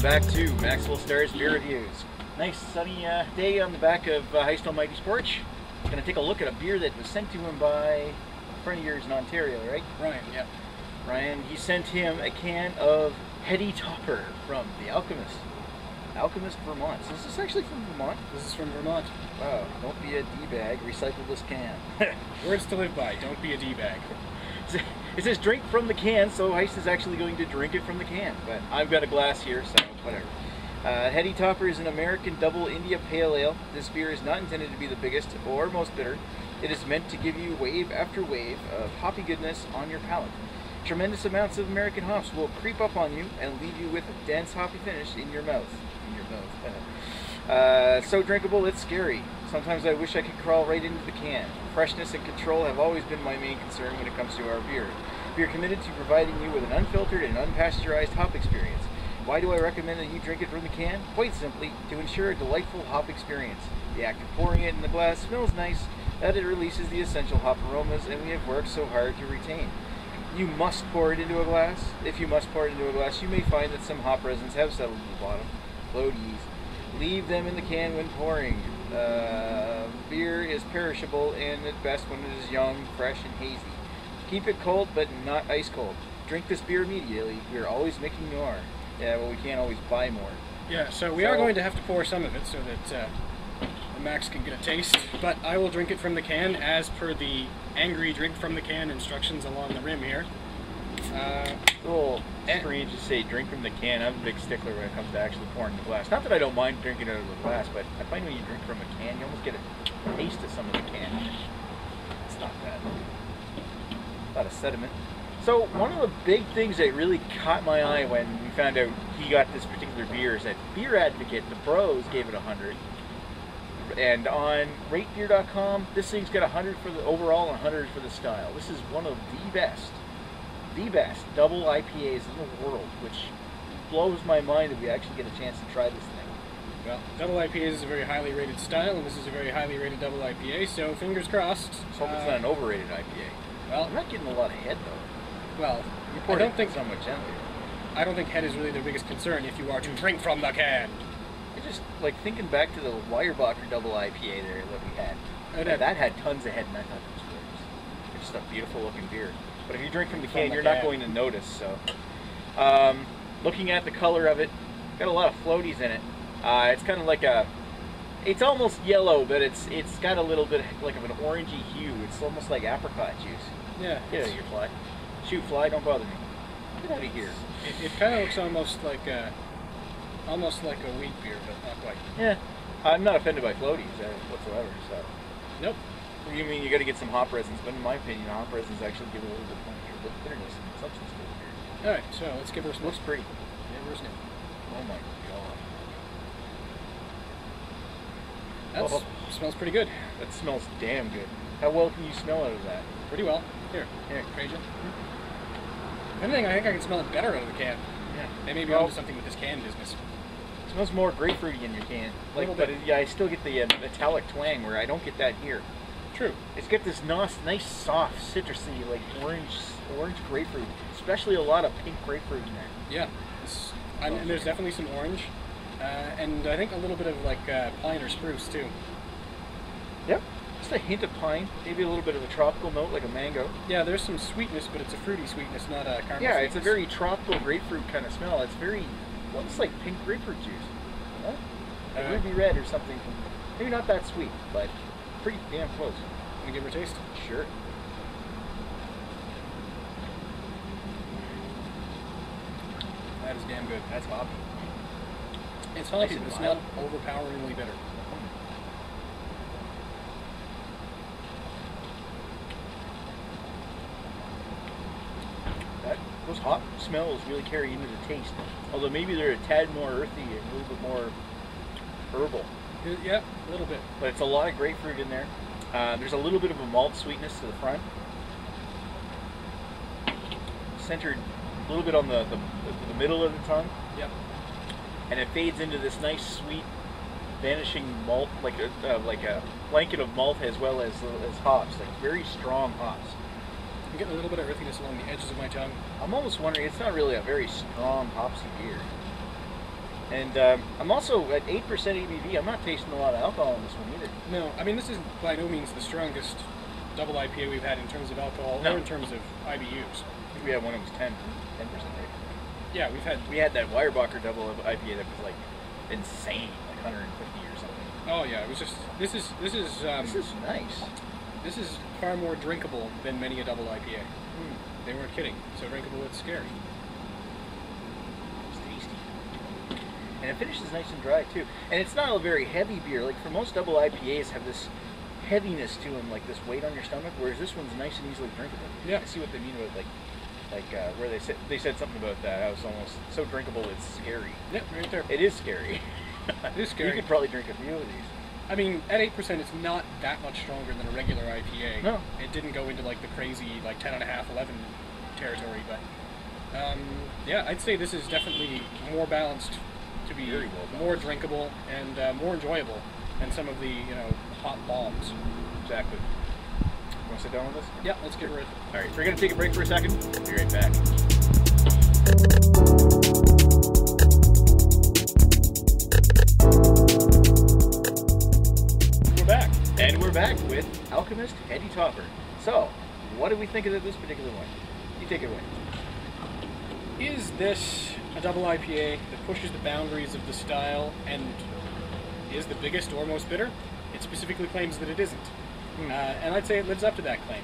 back to Maxwell Starr's beer reviews. Nice sunny day on the back of Heady-Topper Mighty's porch. Going to take a look at a beer that was sent to him by a friend of yours in Ontario, right? Ryan, yeah. Ryan, he sent him a can of Heady-Topper from the Alchemist. Alchemist, Vermont. So is this actually from Vermont? This is from Vermont. Wow, don't be a D-bag, recycle this can. Words to live by, don't be a D-bag. It says drink from the can, so Heist is actually going to drink it from the can. But I've got a glass here, so whatever. Heady-Topper is an American double India Pale Ale. This beer is not intended to be the biggest or most bitter. It is meant to give you wave after wave of hoppy goodness on your palate. Tremendous amounts of American hops will creep up on you and leave you with a dense hoppy finish in your mouth. So drinkable, it's scary. Sometimes I wish I could crawl right into the can. Freshness and control have always been my main concern when it comes to our beer. We are committed to providing you with an unfiltered and unpasteurized hop experience. Why do I recommend that you drink it from the can? Quite simply, to ensure a delightful hop experience. The act of pouring it in the glass smells nice, that it releases the essential hop aromas, and we have worked so hard to retain. You must pour it into a glass. If you must pour it into a glass, you may find that some hop resins have settled to the bottom. Floaties. Leave them in the can when pouring. Beer is perishable and at best when it is young, fresh, and hazy. Keep it cold, but not ice cold. Drink this beer immediately. We are always making more. Yeah, well, we can't always buy more. Yeah, so we are going to have to pour some of it so that Max can get a taste. But I will drink it from the can as per the angry drink from the can instructions along the rim here. It's a little strange to say drink from the can. I'm a big stickler when it comes to actually pouring the glass. Not that I don't mind drinking out of the glass, but I find when you drink from a can, you almost get a taste of some of the can. It's not bad. A lot of sediment. So one of the big things that really caught my eye when we found out he got this particular beer is that Beer Advocate, the bros, gave it 100. And on ratebeer.com, this thing's got 100 for the overall and 100 for the style. This is one of the best double IPAs in the world, which blows my mind if we actually get a chance to try this thing. Well, double IPAs is a very highly rated style, and this is a very highly rated double IPA, so fingers crossed. So it's not an overrated IPA. Well, I'm not getting a lot of head though. Well, I don't think so much gently. I don't think head is really their biggest concern if you are to drink from the can. I just like thinking back to the Weyerbacher double IPA there that we had. That had tons of head, and I thought it was great. It's just a beautiful looking beer. But if you drink from the can, you're not going to notice. So, looking at the color of it, got a lot of floaties in it. It's kind of like it's almost yellow, but it's got a little bit like of an orangey hue. It's almost like apricot juice. Yeah. Get out of here, fly. Shoot, fly, don't bother me. Get out of here. It kind of looks almost like a wheat beer, but not quite. Yeah. I'm not offended by floaties whatsoever. So. Nope. You mean you got to get some hop resins, but in my opinion, hop resins actually give it a little bit more bitterness and substance to the beer. All right, so let's give her a sniff. Looks pretty. Give her a sniff. Oh my god. That smells pretty good. That smells damn good. How well can you smell out of that? Pretty well. Here, trade you. If anything, I think I can smell it better out of the can. Yeah. They may be onto something with this can business. It smells more grapefruity in your can. Like, but yeah, I still get the metallic twang where I don't get that here. True. It's got this nice, soft, citrusy, like orange grapefruit. Especially a lot of pink grapefruit in there. Yeah. And there's definitely some orange, and I think a little bit of like pine or spruce too. Yep. Just a hint of pine, maybe a little bit of a tropical note, like a mango. Yeah, there's some sweetness, but it's a fruity sweetness, not a caramel. Yeah, sweetness. it's a very tropical grapefruit kind of smell. It's very, almost like pink grapefruit juice. Huh? Like ruby red or something. Maybe not that sweet, but pretty damn close. Want to give her a taste? Sure. That is damn good. That's hoppy. It's hoppy, but it's not overpoweringly bitter. Those hop smells really carry into the taste. Although maybe they're a tad more earthy and a little bit more herbal. Yeah, a little bit. But it's a lot of grapefruit in there. There's a little bit of a malt sweetness to the front. Centered a little bit on the middle of the tongue. Yep. And it fades into this nice, sweet, vanishing malt, like a blanket of malt as well as hops. Like very strong hops. I'm getting a little bit of earthiness along the edges of my tongue. I'm almost wondering, it's not really a very strong hopsy beer. And I'm also at 8% ABV. I'm not tasting a lot of alcohol in this one either. No, I mean, this is by no means the strongest double IPA we've had in terms of alcohol or in terms of IBUs. I think we had one that was 10%. Yeah, we had that Weyerbacher double IPA that was like insane, like 150 or something. Oh yeah, it was just this is nice. This is far more drinkable than many a double IPA. They weren't kidding. So drinkable, it's scary. It's tasty, and it finishes nice and dry too. And it's not a very heavy beer. Like for most double IPAs, have this heaviness to them, like this weight on your stomach. Whereas this one's nice and easily drinkable. Yeah. I see what they mean with where they said something about that. How it's almost so drinkable it's scary. Yep, right there. It is scary. It is scary. You could probably drink a few of these. I mean, at 8%, it's not that much stronger than a regular IPA. No. It didn't go into like the crazy, like 10.5, 11 territory, but yeah, I'd say this is definitely more balanced to be Very well more drinkable and more enjoyable than some of the hot bombs. Exactly. You want to sit down with us? Yeah, let's get rid. All right, we're going to take a break for a second. We'll be right back. We're back. And we're back with Alchemist Heady-Topper. So, what do we think of this particular one? You take it away. Is this a double IPA that pushes the boundaries of the style and is the biggest or most bitter? It specifically claims that it isn't. And I'd say it lives up to that claim.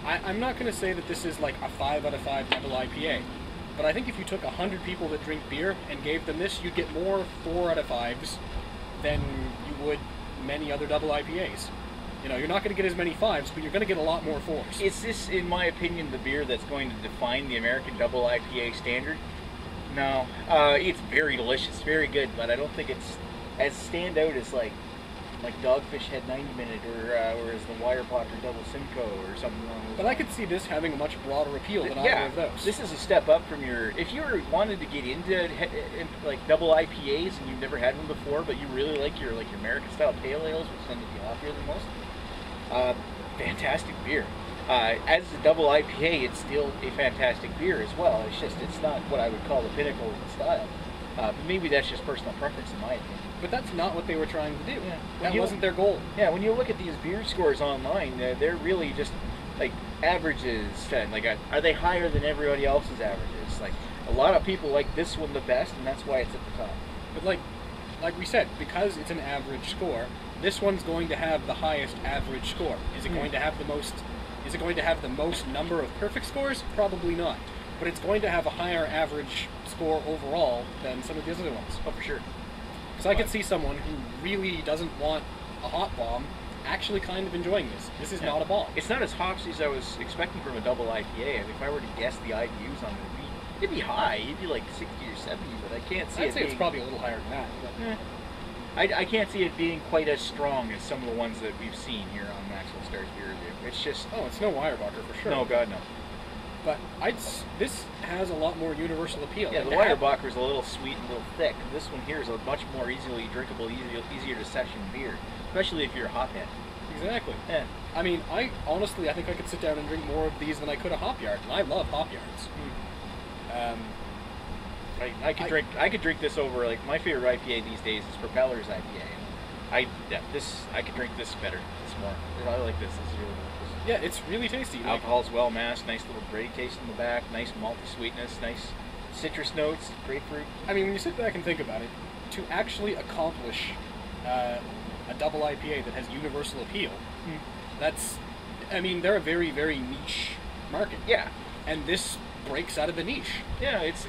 I'm not going to say that this is like a 5 out of 5 double IPA, but I think if you took 100 people that drink beer and gave them this, you'd get more 4 out of 5s than you would many other double IPAs. You know, you're not going to get as many 5s, but you're going to get a lot more 4s. Is this, in my opinion, the beer that's going to define the American double IPA standard? No. It's very delicious, very good, but I don't think it's as standout as like Dogfish Head 90 Minute or as the Weyerbacher Double Simcoe or something along those But I could see this having a much broader appeal than either of those. This is a step up from your... If you wanted to get into like double IPAs and you've never had one before, but you really like your American style pale ales, which tend to be hoppier than most, fantastic beer. As a double IPA, it's still a fantastic beer as well. It's just it's not what I would call the pinnacle of the style. But maybe that's just personal preference in my opinion. But that's not what they were trying to do. Yeah. That wasn't their goal. Yeah, when you look at these beer scores online, they're really just like averages. Like, are they higher than everybody else's averages? Like, a lot of people like this one the best, and that's why it's at the top. But like we said, because it's an average score, this one's going to have the highest average score. Is it going to have the most? Is it going to have the most number of perfect scores? Probably not. But it's going to have a higher average score overall than some of the other ones. Oh, for sure. So I could see someone who really doesn't want a hot bomb actually kind of enjoying this. This is not a bomb. It's not as hoppy as I was expecting from a double IPA. I mean, if I were to guess the IBUs on it, it'd be high. It'd be like 60 or 70, but I can't see I'd say it's probably a little higher than that. But I can't see it being quite as strong as some of the ones that we've seen here on Maxwell Starr's beer review. It's just... Oh, it's no Weyerbacher for sure. No, God, no. But this has a lot more universal appeal. Yeah, the Weyerbacher is a little sweet and a little thick. This one here is a much more easily drinkable, easier to session beer, especially if you're a hophead. Exactly. Yeah. I mean, I think I could sit down and drink more of these than I could a hop yard, and I love hop yards. I could drink this over, like, my favorite IPA these days is Propeller's IPA. I could drink this better. This more. I like this. This is really delicious. Yeah, it's really tasty. Alcohol's well masked, nice little bready taste in the back, nice malty sweetness, nice citrus notes, grapefruit. I mean, when you sit back and think about it, to actually accomplish a double IPA that has universal appeal, that's, I mean, they're a very, very niche market. Yeah. And this breaks out of the niche. Yeah, it's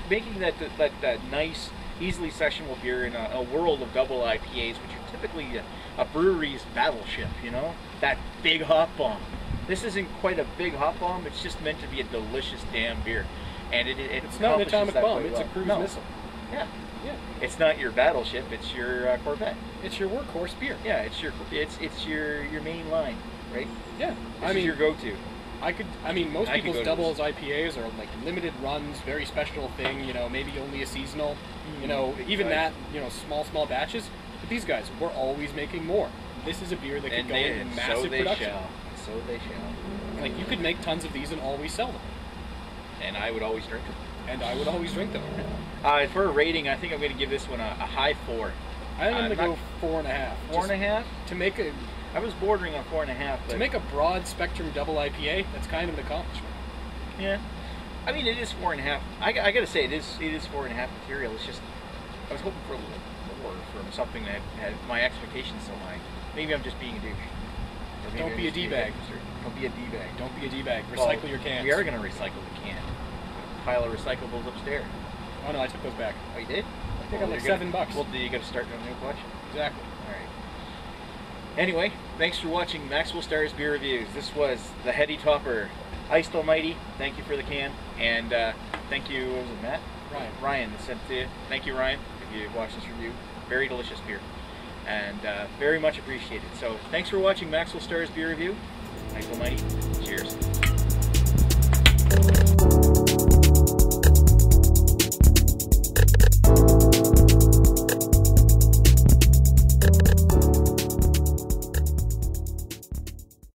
making that nice, easily sessionable beer in a world of double IPAs, which are typically a brewery's battleship, you know? That big hop bomb. This isn't quite a big hop bomb, it's just meant to be a delicious damn beer. And it's not an atomic bomb, it's a cruise missile. Yeah. It's not your battleship, it's your Corvette. It's your workhorse beer. Yeah, it's your main line, right? Yeah. This is your go-to. Most people's doubles IPAs are like limited runs, very special thing, you know, maybe only a seasonal, you know, even that, you know, small batches. But these guys, we're always making more. This is a beer that could go in massive production. So they shall. Like, you could make tons of these and always sell them. And I would always drink them. and I would always drink them. For a rating, I think I'm going to give this one a high 4. I think I'm going to go 4.5. 4.5? To make a... I was bordering on 4.5. But to make a broad spectrum double IPA, that's kind of an accomplishment. Yeah. I mean, it is 4.5. I got to say, it is 4.5 material. It's just, I was hoping for a little more from something that had my expectations so high. Maybe I'm just being a douche. Don't be a D-bag. Don't be a D-bag. Don't be a D-bag. Recycle your cans. We are going to recycle the can. Pile of recyclables upstairs. Oh no, I took those back. Oh, you did? I think I'm like $7. Well, you got to start a new collection. Exactly. All right. Anyway, thanks for watching Maxwell Starr's Beer Reviews. This was the Heady-Topper Iced Almighty. Thank you for the can. And thank you, what was it, Matt? Ryan that sent it to you. Thank you, Ryan, if you watched this review. Very delicious beer. And very much appreciated. So thanks for watching Maxwell Starr's Beer Review. Iced Almighty. Cheers.